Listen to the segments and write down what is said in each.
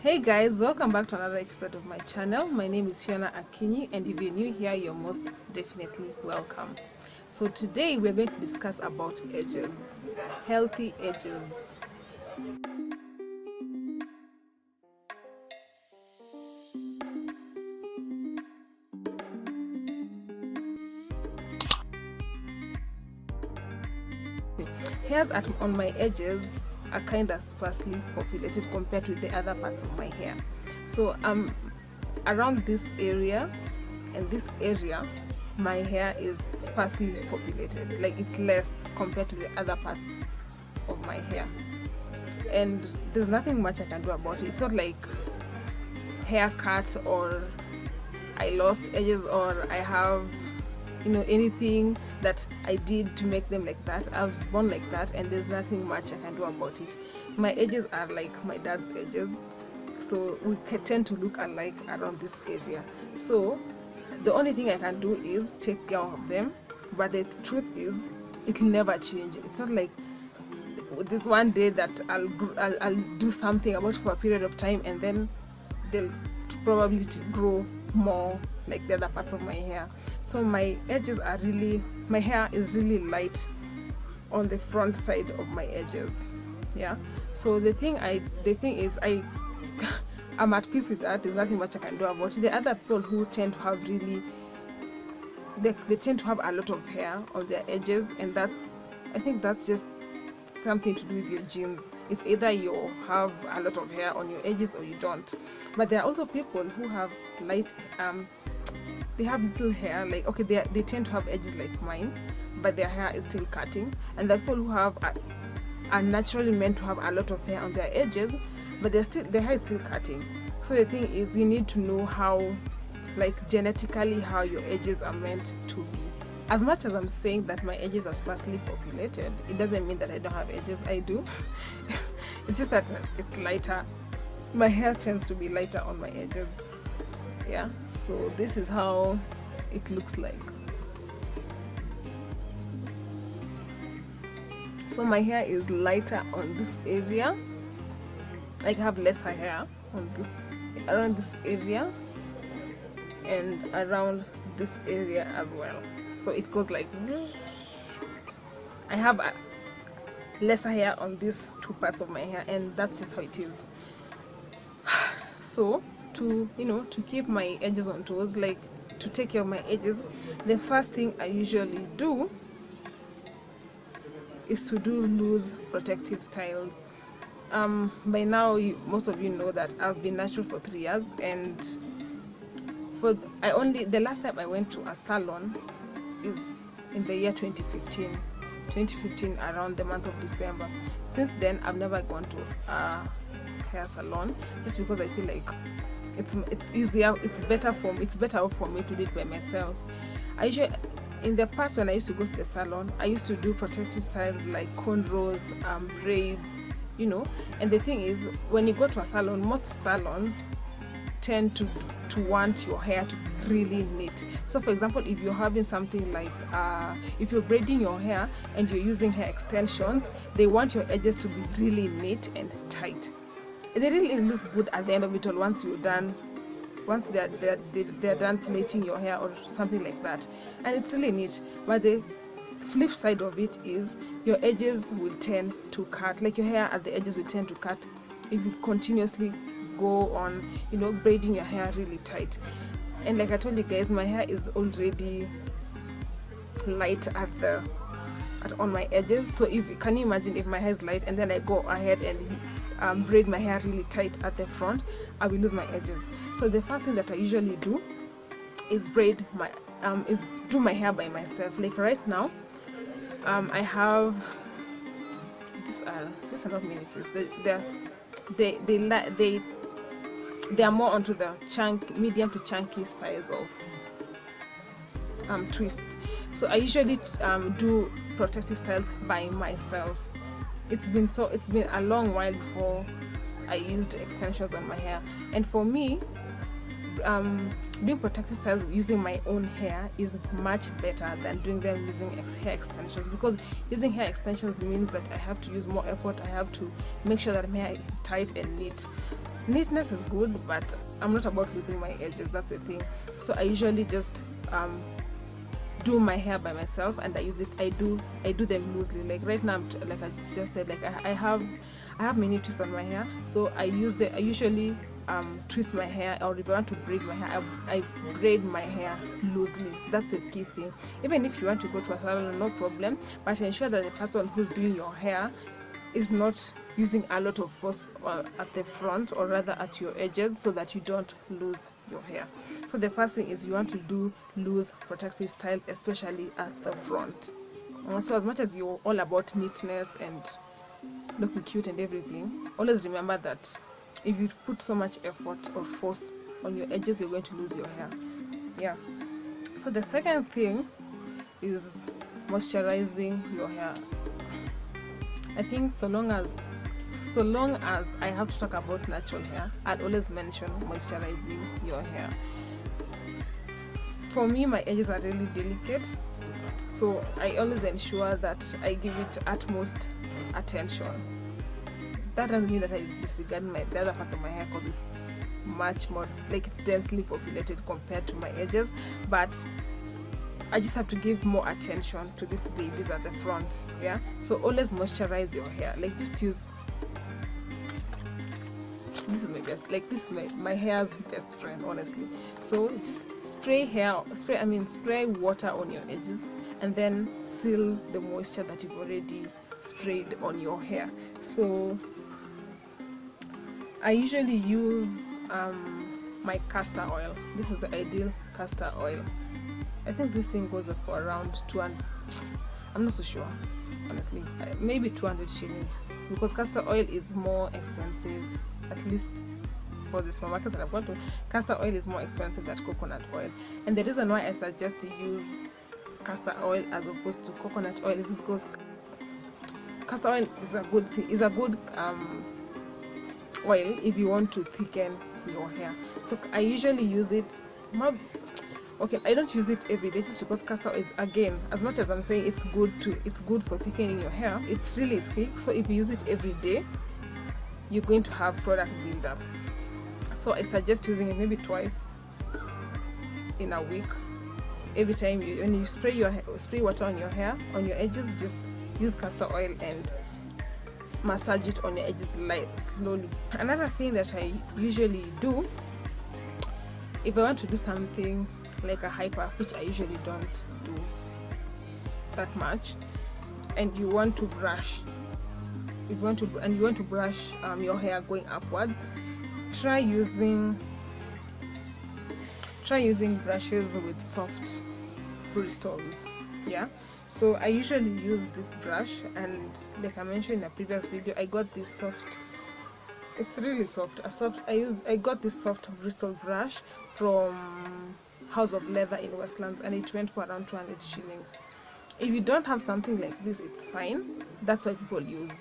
Hey guys, welcome back to another episode of my channel. My name is Fiona Akinyi, and if you're new here, you're most definitely welcome. So today we're going to discuss about edges, healthy edges. Hairs on my edges are kind of sparsely populated compared to the other parts of my hair. So around this area and this area, my hair is sparsely populated, like it's less compared to the other parts of my hair, and there's nothing much I can do about it. It's not like haircut or I lost edges or I have anything that I did to make them like that. I was born like that, and there's nothing much I can do about it. My edges are like my dad's edges, so we tend to look alike around this area. So the only thing I can do is take care of them, but the truth is it will never change. It's not like this one day that I'll do something about it for a period of time and then they'll probably grow more like the other parts of my hair. So my edges are my hair is really light on the front side of my edges. Yeah, so the thing is I'm at peace with that. There's nothing much I can do about it. The other people who tend to have they tend to have a lot of hair on their edges, and I think that's just something to do with your genes. It's either you have a lot of hair on your edges or you don't. But there are also people who have light they have little hair, like they tend to have edges like mine, but their hair is still cutting. And the people who are naturally meant to have a lot of hair on their edges, but their hair is still cutting. So the thing is, you need to know how, like genetically, how your edges are meant to be. As much as I'm saying that my edges are sparsely populated, it doesn't mean that I don't have edges. I do. It's just that it's lighter. My hair tends to be lighter on my edges. Yeah, so this is how it looks like. So my hair is lighter on this area. I have lesser hair on around this area and around this area as well. So it goes like, I have lesser hair on these two parts of my hair, and that's just how it is. So to keep my edges on toes, like to take care of my edges, the first thing I usually do is to do loose protective styles. By now most of you know that I've been natural for 3 years, and the last time I went to a salon is in the year 2015 around the month of December. Since then I've never gone to a hair salon, just because I feel like it's easier, it's better for me to do it by myself. In the past, when I used to go to the salon, I used to do protective styles like cornrows, braids, and the thing is, when you go to a salon, most salons tend to want your hair to be really neat. So for example, if you're having something like if you're braiding your hair and you're using hair extensions, they want your edges to be really neat and tight. They really look good at the end of it all once they're done plaiting your hair or something like that, and it's really neat. But the flip side of it is your edges will tend to cut, like your hair at the edges will tend to cut if you continuously go on braiding your hair really tight. And like I told you guys, my hair is already light on my edges. So can you imagine if my hair is light and then I go ahead and braid my hair really tight at the front, I will lose my edges. So the first thing that I usually do is do my hair by myself. Like right now, I have these are not manicures. They are more onto the medium to chunky size of twists. So I usually do protective styles by myself. It's been a long while before I used extensions on my hair, and for me, doing protective styles using my own hair is much better than doing them using hair extensions, because using hair extensions means that I have to use more effort. I have to make sure that my hair is tight and neat. Neatness is good, but I'm not about losing my edges. That's the thing. So I usually just do my hair by myself, and I do them loosely. Like right now, like I just said, like I have many twists on my hair, so I usually twist my hair, or if I want to braid my hair, I braid my hair loosely. That's the key thing. Even if you want to go to a salon, no problem, but ensure that the person who's doing your hair is not using a lot of force at the front, or rather at your edges, so that you don't lose your hair. So the first thing is you want to do loose protective style, especially at the front. So as much as you're all about neatness and looking cute and everything, always remember that if you put so much effort or force on your edges, you're going to lose your hair. Yeah. So the second thing is moisturizing your hair. I think so long as I have to talk about natural hair, I'll always mention moisturizing your hair. For me, my edges are really delicate, so I always ensure that I give it utmost attention. That doesn't mean that I disregard the other parts of my hair, because it's much more, like, it's densely populated compared to my edges, but I just have to give more attention to these babies at the front. Yeah, so always moisturize your hair. Like, just use, this is my best, like, this is my hair's best friend, honestly. So just spray water on your edges, and then seal the moisture that you've already sprayed on your hair. So I usually use my castor oil. This is the ideal castor oil. I think this thing goes up for around 200, I'm not so sure, honestly, maybe 200 shillings, because castor oil is more expensive, at least for the supermarkets that I've gone to. Castor oil is more expensive than coconut oil, and the reason why I suggest to use castor oil as opposed to coconut oil is because castor oil is a good oil if you want to thicken your hair. So I usually use it. Okay, I don't use it every day, just because castor oil is, again, as much as I'm saying it's good for thickening your hair, it's really thick. So if you use it every day, you're going to have product buildup. So I suggest using it maybe twice in a week. Every time when you spray water on your hair, on your edges, just use castor oil and massage it on your edges slowly. Another thing that I usually do, if I want to do something like a high puff, which I usually don't do that much, and you want to brush, you want to brush your hair going upwards, try using brushes with soft bristles. Yeah, so I usually use this brush, and like I mentioned in the previous video, I got this soft, it's really soft, I got this soft bristle brush from House of Leather in Westlands, and it went for around 200 shillings. If you don't have something like this, it's fine. That's why people use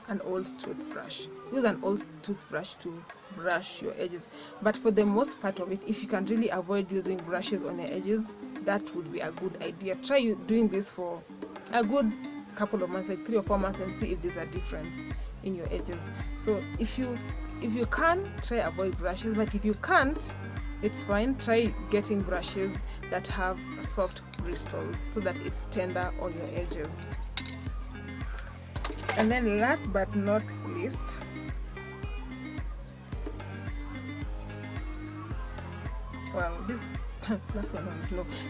an old toothbrush. Use an old toothbrush to brush your edges, but for the most part of it, if you can really avoid using brushes on your edges, that would be a good idea. Try doing this for a good couple of months, like 3 or 4 months, and see if there's a difference in your edges. So if you can, try avoid brushes, but if you can't, it's fine. Try getting brushes that have soft bristles so that it's tender on your edges. And then last but not least, well, this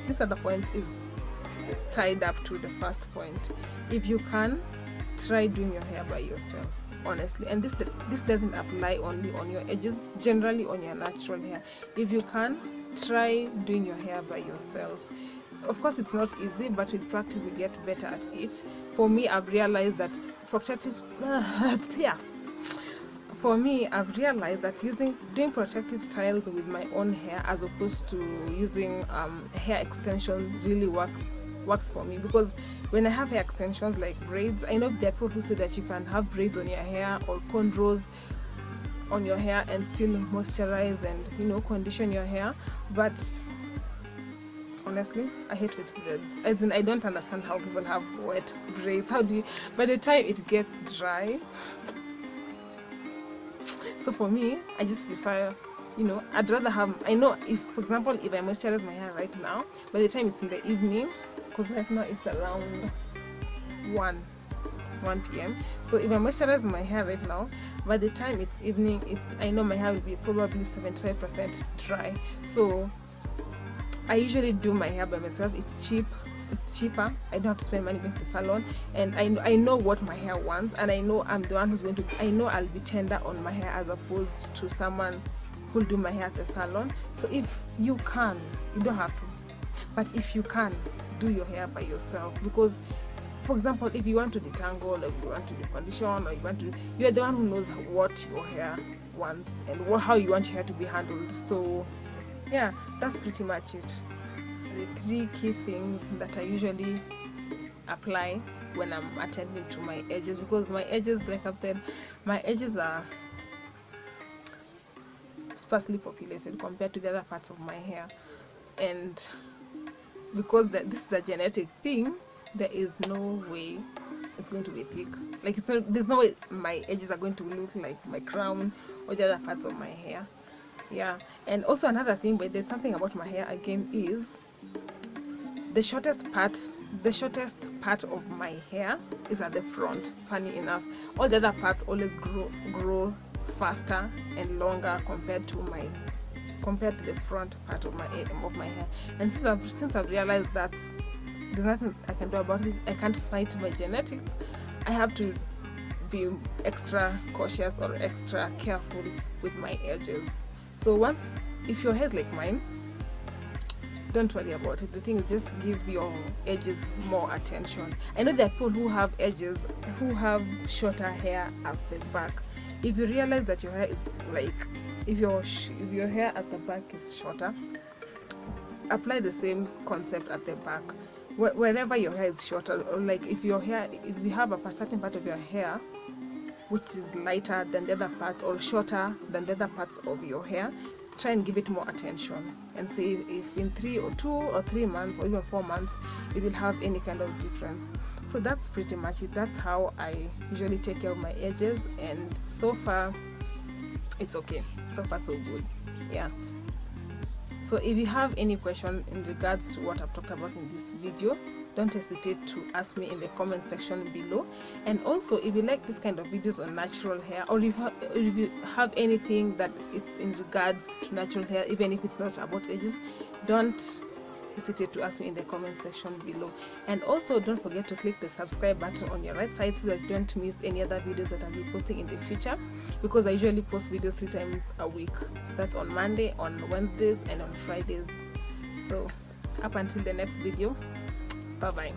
this other point is tied up to the first point. If you can, try doing your hair by yourself, honestly. And this doesn't apply only on your edges, generally on your natural hair. If you can, try doing your hair by yourself. Of course, it's not easy, but with practice you get better at it. For me, I've realized that doing protective styles with my own hair as opposed to using hair extensions really works for me, because when I have hair extensions like braids, I know there are people who say that you can have braids on your hair or cornrows on your hair and still moisturize and condition your hair, but honestly, I hate wet braids. As in, I don't understand how people have wet braids. How do you, by the time it gets dry, So for me, I just prefer, you know, I'd rather have, I know if, for example, if I moisturize my hair right now, by the time it's in the evening, because right now it's around 1 p.m. So if I moisturize my hair right now, by the time it's evening, I know my hair will be probably 75% dry. So I usually do my hair by myself. It's cheaper. I don't have to spend money going to the salon, and I know what my hair wants, and I know I'm the one who's going to, I know I'll be tender on my hair as opposed to someone who'll do my hair at the salon. So if you can, you don't have to, but if you can, do your hair by yourself. Because for example, if you want to detangle, or if you want to do condition, or you're the one who knows what your hair wants and how you want your hair to be handled. So yeah, that's pretty much it. The 3 key things that I usually apply when I'm attending to my edges, because my edges, like I've said, my edges are sparsely populated compared to the other parts of my hair, and because this is a genetic thing, there is no way it's going to be thick. Like there's no way my edges are going to look like my crown or the other parts of my hair. Yeah. And also another thing, but there's something about my hair again, is the shortest part of my hair is at the front. Funny enough, all the other parts always grow faster and longer compared to the front part of my hair. And since I've realized that there's nothing I can do about it, I can't fight my genetics, I have to be extra cautious or extra careful with my edges. So if your hair is like mine, don't worry about it. The thing is, just give your edges more attention. I know there are people who have shorter hair at the back. If you realize that your hair is like, if your hair at the back is shorter, apply the same concept at the back. Wherever your hair is shorter, or like if you have a certain part of your hair which is lighter than the other parts or shorter than the other parts of your hair, try and give it more attention and see if in 2 or 3 months or even 4 months it will have any kind of difference. So that's pretty much it. That's how I usually take care of my edges, and so far it's okay. So far so good. Yeah. So if you have any question in regards to what I've talked about in this video, don't hesitate to ask me in the comment section below. And also, if you like this kind of videos on natural hair, or if you have anything that it's in regards to natural hair, even if it's not about edges, don't hesitate to ask me in the comment section below. And also, don't forget to click the subscribe button on your right side so that you don't miss any other videos that I'll be posting in the future, because I usually post videos 3 times a week. That's on Monday, on Wednesdays, and on Fridays. So up until the next video, bye bye.